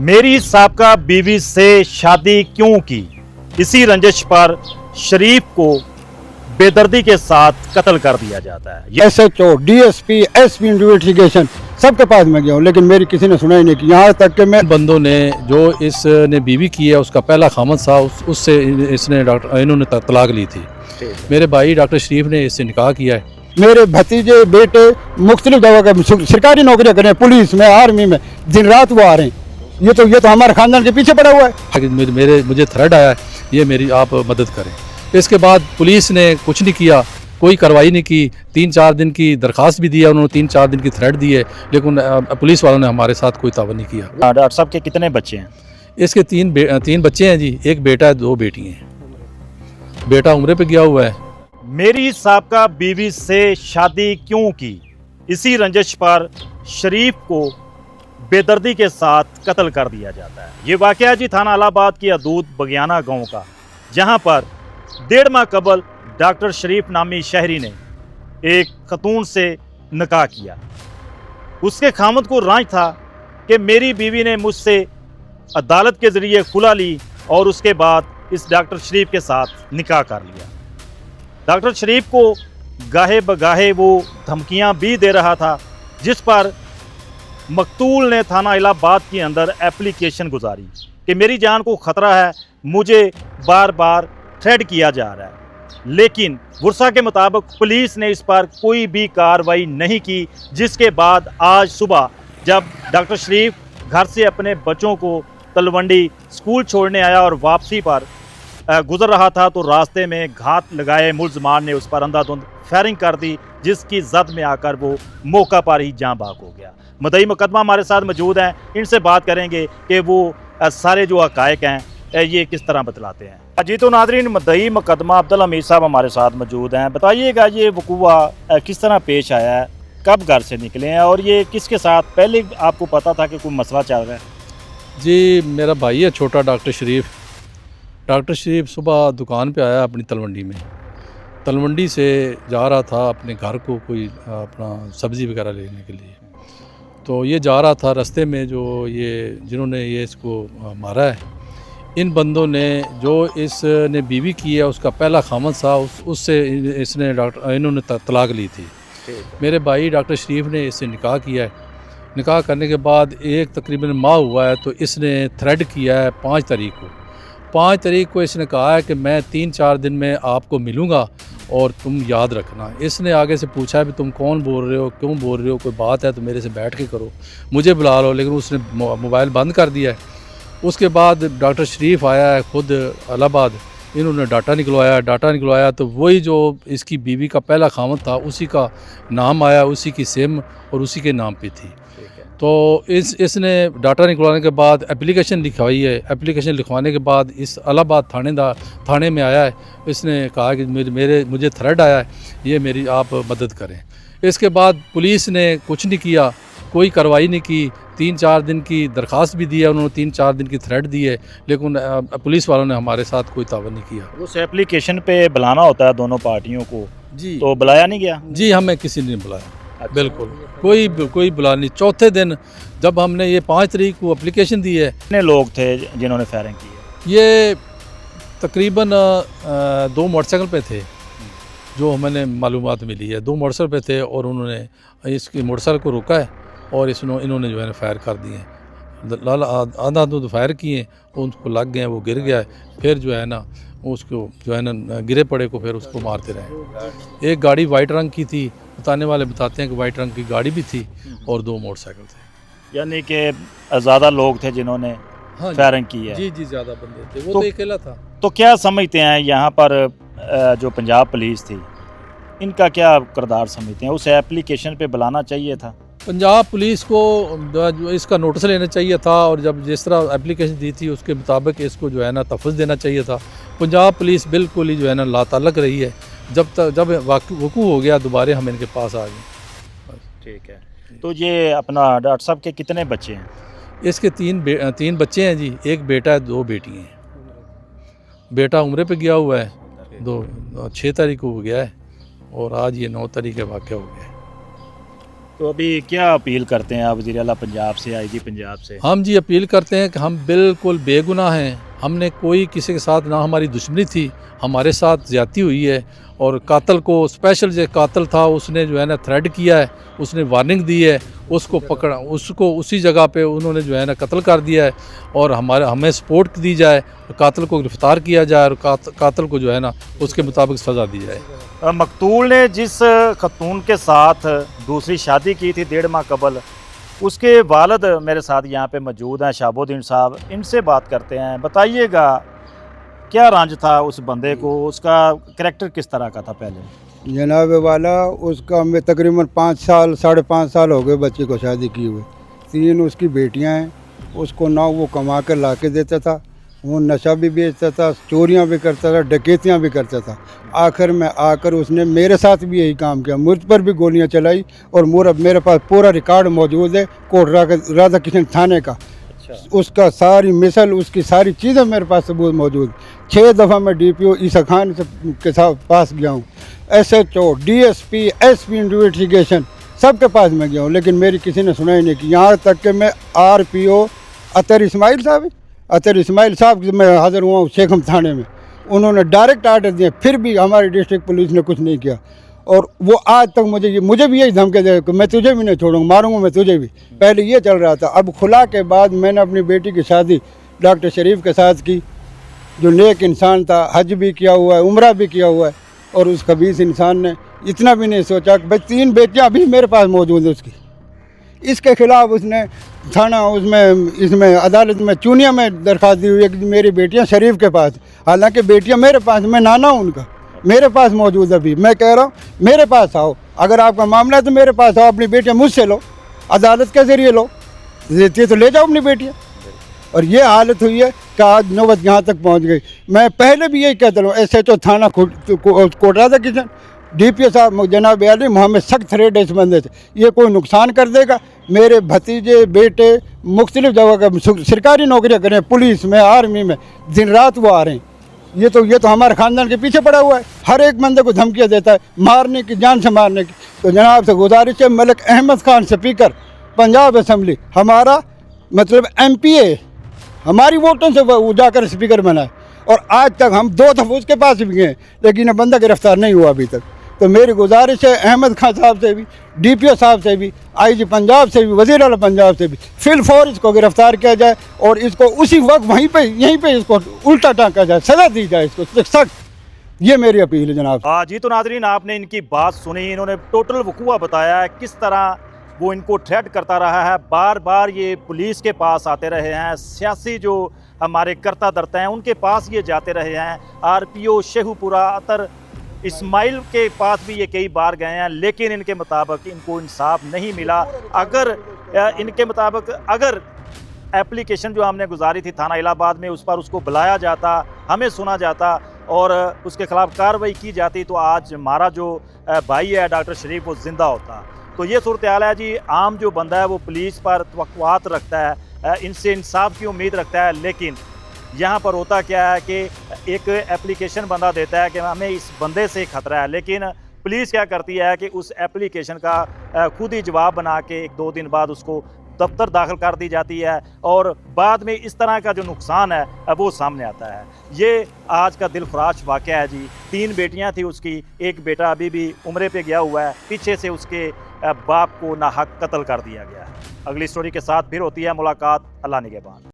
मेरी साबका बीवी से शादी क्यों की, इसी रंजिश पर शरीफ को बेदर्दी के साथ कत्ल कर दिया जाता है। SHO, DSP, SP इन्वेस्टिगेशन सबके पास मैं गया हूँ, लेकिन मेरी किसी ने सुनाई नहीं की। यहाँ तक कि मैं बंदों ने जो इसने बीवी की है उसका पहला खामद था, उससे इसने इन्होंने तलाक ली थी। मेरे भाई डॉक्टर शरीफ ने इससे निकाह किया है। मेरे भतीजे बेटे मुख्तलिफ जगह के सरकारी नौकरियाँ करें, पुलिस में, आर्मी में, दिन रात वो आ रहे हैं। ये तो हमारे खानदान के पीछे पड़ा हुआ है। मुझे थ्रेड आया है, ये मेरी आप मदद करें। इसके बाद पुलिस ने कुछ नहीं किया, कोई कार्रवाई नहीं की। 3-4 दिन की दरख्वास्त भी दी है उन्होंने, 3-4 दिन की थ्रेड दी है, लेकिन पुलिस वालों ने हमारे साथ कोई तावन नहीं किया। डॉक्टर साहब के कितने बच्चे हैं? इसके तीन बच्चे हैं जी, एक बेटा है, 2 बेटी हैं। बेटा उम्रे पे गया हुआ है। मेरी साबका बीवी से शादी क्यों की, इसी रंजिश पर शरीफ को बेदर्दी के साथ कत्ल कर दिया जाता है। ये वाकया जी थाना इलाहाबाद की हदूद बगियाना गांव का, जहां पर 1.5 माह कबल डॉक्टर शरीफ नामी शहरी ने एक खतून से निकाह किया। उसके खामद को रांझ था कि मेरी बीवी ने मुझसे अदालत के ज़रिए खुला ली और उसके बाद इस डॉक्टर शरीफ के साथ निकाह कर लिया। डॉक्टर शरीफ को गाहे बगाहे वो धमकियां भी दे रहा था, जिस पर मकतूल ने थाना इलाहाबाद के अंदर एप्लीकेशन गुजारी कि मेरी जान को ख़तरा है, मुझे बार बार थ्रेड किया जा रहा है। लेकिन गुरसा के मुताबिक पुलिस ने इस पर कोई भी कार्रवाई नहीं की, जिसके बाद आज सुबह जब डॉक्टर शरीफ घर से अपने बच्चों को तलवंडी स्कूल छोड़ने आया और वापसी पर गुजर रहा था, तो रास्ते में घात लगाए मुलजमान ने उस पर अंधाधुंध फायरिंग कर दी, जिसकी जद में आकर वो मौका पर ही जाँ बाग हो गया। मुद्दई मुकदमा हमारे साथ मौजूद हैं, इनसे बात करेंगे कि वो सारे जो हक़ाइक़ हैं ये किस तरह बतलाते हैं। जी तो नाज़रीन, मुद्दई मुकदमा अब्दुल हमीद साहब हमारे साथ मौजूद हैं। बताइएगा ये वक़ूआ किस तरह पेश आया है, कब घर से निकले हैं और ये किसके साथ, पहले आपको पता था कि कोई मसला चल रहा है? जी मेरा भाई है छोटा डॉक्टर शरीफ। डॉक्टर शरीफ सुबह दुकान पे आया अपनी तलवंडी में, तलवंडी से जा रहा था अपने घर को कोई अपना सब्ज़ी वगैरह लेने के लिए। तो ये जा रहा था, रास्ते में जो ये जिन्होंने ये इसको मारा है, इन बंदों ने जो इसने बीवी की है उसका पहला खामद था, उससे इसने इन्होंने तलाक ली थी। मेरे भाई डॉक्टर शरीफ ने इससे निकाह किया है। निकाह करने के बाद एक तकरीबन माह हुआ है, तो इसने थ्रेड किया है 5 तारीख को। 5 तारीख को इसने कहा है कि मैं 3-4 दिन में आपको मिलूँगा और तुम याद रखना। इसने आगे से पूछा है भी तुम कौन बोल रहे हो, क्यों बोल रहे हो, कोई बात है तो मेरे से बैठ के करो, मुझे बुला लो, लेकिन उसने मोबाइल बंद कर दिया है। उसके बाद डॉक्टर शरीफ आया है खुद इलाहाबाद, इन्होंने डाटा निकलवाया तो वही जो इसकी बीवी का पहला खामद था उसी का नाम आया, उसी की सिम और उसी के नाम पे थी। तो इसने डाटा निकलवाने के बाद एप्लीकेशन लिखवाई है। एप्लीकेशन लिखवाने के बाद इस इलाहाबाद थाने में आया है। इसने कहा कि मुझे थ्रेड आया है, ये मेरी आप मदद करें। इसके बाद पुलिस ने कुछ नहीं किया, कोई कार्रवाई नहीं की। 3-4 दिन की दरख्वास्त भी दी है उन्होंने, 3-4 दिन की थ्रेड दी है, लेकिन पुलिस वालों ने हमारे साथ कोई तावन नहीं किया। उस एप्लीकेशन पे बुलाना होता है दोनों पार्टियों को जी, तो बुलाया नहीं गया? जी हमें किसी ने बुलाया। अच्छा। बिल्कुल कोई बुला नहीं। चौथे दिन जब हमने ये 5 तारीख को एप्लीकेशन दी है। कितने लोग थे जिन्होंने फायरिंग की है? ये तकरीबन 2 मोटरसाइकिल पे थे, जो हमें मालूमात मिली है। 2 मोटरसाइकिल पे थे और उन्होंने इसकी मोटरसाइकिल को रोका है और इन्होंने जो है ना फायर कर दिए हैं। आधा दूध फायर किए, उसको लग गए, वो गिर गया है। फिर जो है ना उसको जो है ना गिरे पड़े को फिर उसको मारते रहे। एक गाड़ी वाइट रंग की थी, बताने वाले बताते हैं कि वाइट रंग की गाड़ी भी थी और 2 मोटरसाइकिल थे। यानी कि ज़्यादा लोग थे जिन्होंने फायरिंग की है? जी ज़्यादा बंदे थे, वो तो अकेला था। तो क्या समझते हैं यहाँ पर जो पंजाब पुलिस थी, इनका क्या किरदार समझते हैं? उस एप्लीकेशन पे बुलाना चाहिए था? पंजाब पुलिस को जो इसका नोटिस लेना चाहिए था, और जब जिस तरह एप्लीकेशन दी थी उसके मुताबिक इसको जो है ना तहफ़्फ़ुज़ देना चाहिए था। पंजाब पुलिस बिल्कुल ही जो है ना लाताल्लुक़ रही है। जब वक़ूअ हो गया दोबारा हम इनके पास आ गए। ठीक है। तो ये अपना डॉक्टर साहब के कितने बच्चे हैं? इसके 3 बच्चे हैं जी, एक बेटा है, 2 बेटी हैं। बेटा उम्रे पे गया हुआ है, 6 तारीख को गया है और आज ये 9 तारीख का वाक़या हो गया है। तो अभी क्या अपील करते हैं आप वज़ीर आला पंजाब से, आईजी पंजाब से? हम जी अपील करते हैं कि हम बिल्कुल बेगुनाह हैं, हमने कोई किसी के साथ ना हमारी दुश्मनी थी, हमारे साथ ज़्यादती हुई है। और कातल को स्पेशल जो कातल था उसने जो है ना थ्रेड किया है, उसने वार्निंग दी है, उसको पकड़ा, उसको उसी जगह पे उन्होंने जो है ना कत्ल कर दिया है। और हमें सपोर्ट दी जाए, कातल को गिरफ़्तार किया जाए और कातल को जो है ना उसके मुताबिक सज़ा दी जाए। मकतूल ने जिस खतून के साथ दूसरी शादी की थी 1.5 माह कबल, उसके वालिद मेरे साथ यहाँ पे मौजूद हैं, शाहबुद्दीन साहब। इनसे बात करते हैं। बताइएगा क्या रंज था उस बंदे को, उसका करैक्टर किस तरह का था पहले? जनाब वाला उसका मैं तकरीबन 5 साल 5.5 साल हो गए बच्चे को शादी किए हुए। 3 उसकी बेटियां हैं। उसको ना वो कमा कर ला के देता था, वो नशा भी बेचता था, चोरियां भी करता था, डकैतियां भी करता था। आखिर में आकर उसने मेरे साथ भी यही काम किया, मुझ पर भी गोलियां चलाई। और मेरे पास पूरा रिकॉर्ड मौजूद है कोट राधा किशन थाने का। उसका सारी मिसल, उसकी सारी चीज़ें मेरे पास सबूत मौजूद। 6 दफ़ा मैं DPO ईसा खान के साथ पास गया हूँ, SHO, DSP, SP इन्वेस्टिगेशन सबके पास मैं गया हूँ, लेकिन मेरी किसी ने सुना ही नहीं की। यहाँ तक कि मैं RPO अतर इस्माइल साहब मैं हाज़िर हुआ हूँ शेखम थाने में, उन्होंने डायरेक्ट आर्डर दिए, फिर भी हमारी डिस्ट्रिक्ट पुलिस ने कुछ नहीं किया। और वो आज तक मुझे भी यही धमकी दे कि मैं तुझे भी नहीं छोड़ूंगा, मारूंगा मैं तुझे भी। पहले ये चल रहा था। अब खुला के बाद मैंने अपनी बेटी की शादी डॉक्टर शरीफ के साथ की, जो नेक इंसान था, हज भी किया हुआ है, उम्रा भी किया हुआ है। और उस खबीस इंसान ने इतना भी नहीं सोचा कि भाई 3 बेटियाँ अभी मेरे पास मौजूद है उसकी। इसके खिलाफ उसने थाना इसमें अदालत में चूनिया में दरख्वास्त दी हुई है कि मेरी बेटियाँ शरीफ के पास, हालांकि बेटियाँ मेरे पास, मैं नाना हूँ उनका, मेरे पास मौजूद है। अभी मैं कह रहा हूँ मेरे पास आओ, अगर आपका मामला है तो मेरे पास आओ, अपनी बेटियाँ मुझसे लो, अदालत के ज़रिए लो, देती तो ले जाओ अपनी बेटियाँ। और ये हालत हुई है कि आज नौबत यहाँ तक पहुँच गई। मैं पहले भी यही कहता हूँ, SHO थाना कोट राधा किशन, DPO साहब जनाब अली मोहम्मद सख्त थ्रेड है इस बंदे से, ये कोई नुकसान कर देगा। मेरे भतीजे बेटे मुख्तलिफ जगह का सरकारी नौकरियाँ करें, पुलिस में, आर्मी में, दिन रात वो आ रहे हैं। ये तो हमारे ख़ानदान के पीछे पड़ा हुआ है, हर एक बंदे को धमकियाँ देता है, मारने की, जान से मारने की। तो जनाब से गुजारिश है, मलिक अहमद खान स्पीकर पंजाब असम्बली, हमारा मतलब MPA, हमारी वोटों से वो जाकर स्पीकर बना है। और आज तक हम 2 दफ़ा उसके पास भी गए, लेकिन ये बंदा गिरफ्तार नहीं हुआ अभी तक। तो मेरी गुजारिश है अहमद खान साहब से भी, DPO साहब से भी, IG पंजाब से भी, वज़ीर आला पंजाब से भी, फिलफौर इसको गिरफ्तार किया जाए और इसको उसी वक्त यहीं पे इसको उल्टा टाँका जाए, सज़ा दी जाए इसको सख्त। ये मेरी अपील है जनाब। जी तो नाज़रीन, आपने इनकी बात सुनी, इन्होंने टोटल वकूआ बताया है, किस तरह वो इनको थ्रेट करता रहा है। बार बार ये पुलिस के पास आते रहे हैं, सियासी जो हमारे करता धरता हैं उनके पास ये जाते रहे हैं, RPO शेखुपुरा अतर इस्माइल के पास भी ये कई बार गए हैं, लेकिन इनके मुताबिक इनको इंसाफ नहीं मिला। अगर इनके मुताबिक अगर एप्लीकेशन जो हमने गुजारी थी थाना इलाहाबाद में, उस पर उसको बुलाया जाता, हमें सुना जाता और उसके खिलाफ कार्रवाई की जाती, तो आज हमारा जो भाई है डॉक्टर शरीफ वो ज़िंदा होता। तो ये सूरत हाल है जी। आम जो बंदा है वो पुलिस पर तवक्कुआत रखता है, इनसे इंसाफ की उम्मीद रखता है, लेकिन यहाँ पर होता क्या है कि एक एप्लीकेशन बंदा देता है कि हमें इस बंदे से खतरा है, लेकिन पुलिस क्या करती है कि उस एप्लीकेशन का खुद ही जवाब बना के 1-2 दिन बाद उसको दफ्तर दाखिल कर दी जाती है और बाद में इस तरह का जो नुकसान है वो सामने आता है। ये आज का दिलखुराश वाक़या है जी। 3 बेटियां थी उसकी, एक बेटा अभी भी उम्रे पे गया हुआ है, पीछे से उसके बाप को नाहक कत्ल कर दिया गया है। अगली स्टोरी के साथ फिर होती है मुलाकात। अल्लाह निगहबान।